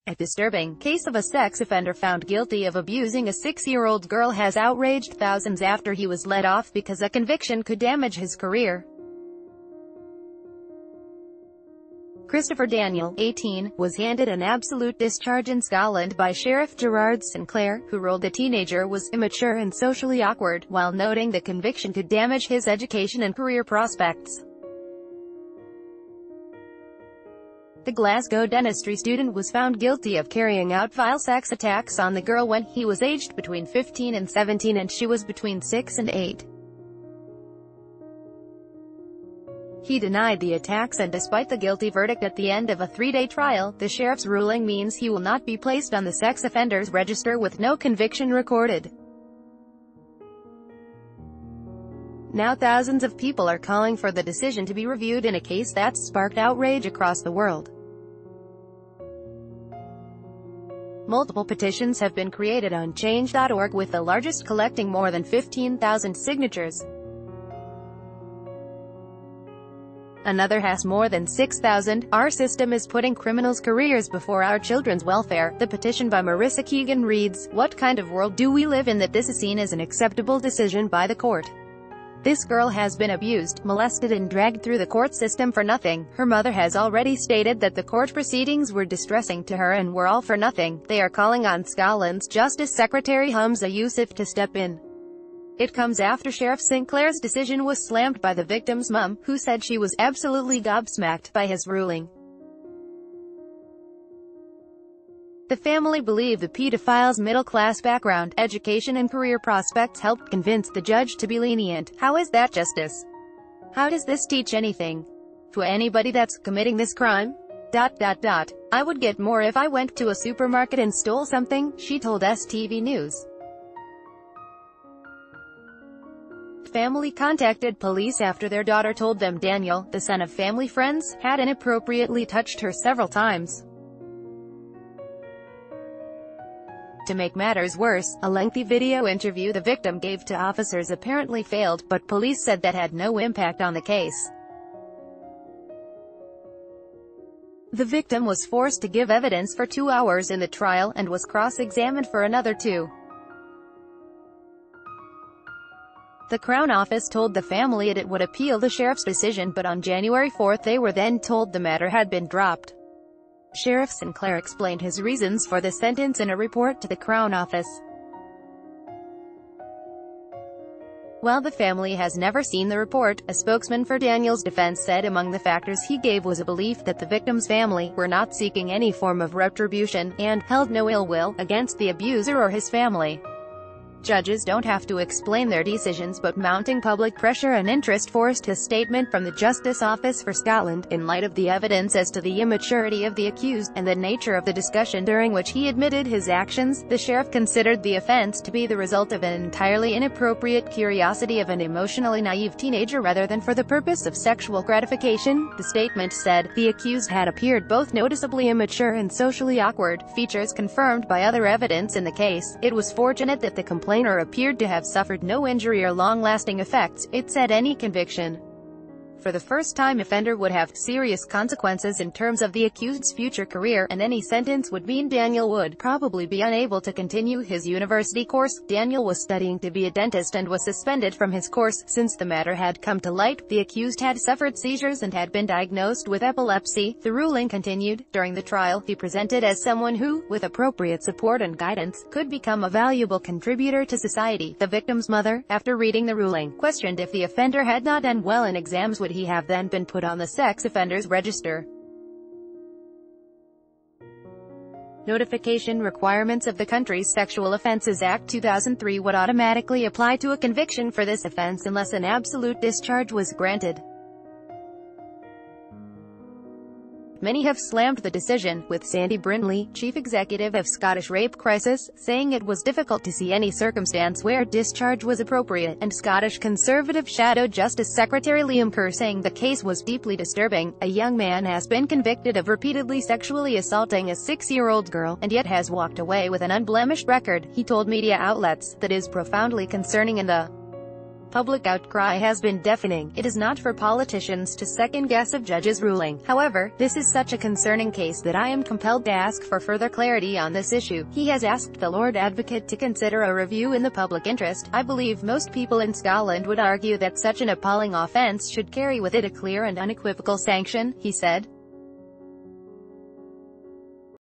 A disturbing case of a sex offender found guilty of abusing a 6-year-old girl has outraged thousands after he was let off because a conviction could damage his career. Christopher Daniel, 18, was handed an absolute discharge in Scotland by Sheriff Gerard Sinclair, who ruled the teenager was immature and socially awkward, while noting the conviction could damage his education and career prospects. The Glasgow dentistry student was found guilty of carrying out vile sex attacks on the girl when he was aged between 15 and 17 and she was between 6 and 8. He denied the attacks, and despite the guilty verdict at the end of a 3-day trial, the sheriff's ruling means he will not be placed on the sex offenders register with no conviction recorded. Now thousands of people are calling for the decision to be reviewed in a case that's sparked outrage across the world. Multiple petitions have been created on change.org, with the largest collecting more than 15,000 signatures. Another has more than 6,000. Our system is putting criminals' careers before our children's welfare. The petition by Marissa Keegan reads, "What kind of world do we live in that this is seen as an acceptable decision by the court? This girl has been abused, molested and dragged through the court system for nothing. Her mother has already stated that the court proceedings were distressing to her and were all for nothing. They are calling on Scotland's Justice Secretary Humza Yousaf to step in." It comes after Sheriff Sinclair's decision was slammed by the victim's mum, who said she was absolutely gobsmacked by his ruling. The family believe the pedophile's middle-class background, education and career prospects helped convince the judge to be lenient. How is that justice? How does this teach anything to anybody that's committing this crime? I would get more if I went to a supermarket and stole something, she told STV News. Family contacted police after their daughter told them Daniel, the son of family friends, had inappropriately touched her several times. To make matters worse, a lengthy video interview the victim gave to officers apparently failed, but police said that had no impact on the case. The victim was forced to give evidence for 2 hours in the trial, and was cross-examined for another 2. The Crown Office told the family it would appeal the sheriff's decision, but on January 4 they were then told the matter had been dropped. Sheriff Sinclair explained his reasons for the sentence in a report to the Crown Office. While the family has never seen the report, a spokesman for Daniel's defense said among the factors he gave was a belief that the victim's family were not seeking any form of retribution, and held no ill will against the abuser or his family. Judges don't have to explain their decisions, but mounting public pressure and interest forced a statement from the Justice Office for Scotland, in light of the evidence as to the immaturity of the accused, and the nature of the discussion during which he admitted his actions. The sheriff considered the offense to be the result of an entirely inappropriate curiosity of an emotionally naive teenager rather than for the purpose of sexual gratification. The statement said, "The accused had appeared both noticeably immature and socially awkward, features confirmed by other evidence in the case. It was fortunate that the complainant appeared to have suffered no injury or long-lasting effects," it said. Any conviction for the first time offender would have serious consequences in terms of the accused's future career, and any sentence would mean Daniel would probably be unable to continue his university course. Daniel was studying to be a dentist and was suspended from his course since the matter had come to light. The accused had suffered seizures and had been diagnosed with epilepsy. The ruling continued. During the trial, he presented as someone who, with appropriate support and guidance, could become a valuable contributor to society. The victim's mother, after reading the ruling, questioned if the offender had not done well in exams, would he have then been put on the sex offenders register. Notification requirements of the country's Sexual Offences Act 2003 would automatically apply to a conviction for this offence unless an absolute discharge was granted. Many have slammed the decision, with Sandy Brindley, chief executive of Scottish Rape Crisis, saying it was difficult to see any circumstance where discharge was appropriate, and Scottish Conservative Shadow Justice Secretary Liam Kerr saying the case was deeply disturbing. A young man has been convicted of repeatedly sexually assaulting a 6-year-old girl, and yet has walked away with an unblemished record, he told media outlets. That is profoundly concerning, and the public outcry has been deafening. It is not for politicians to second-guess a judge's ruling. However, this is such a concerning case that I am compelled to ask for further clarity on this issue. He has asked the Lord Advocate to consider a review in the public interest. I believe most people in Scotland would argue that such an appalling offence should carry with it a clear and unequivocal sanction, he said.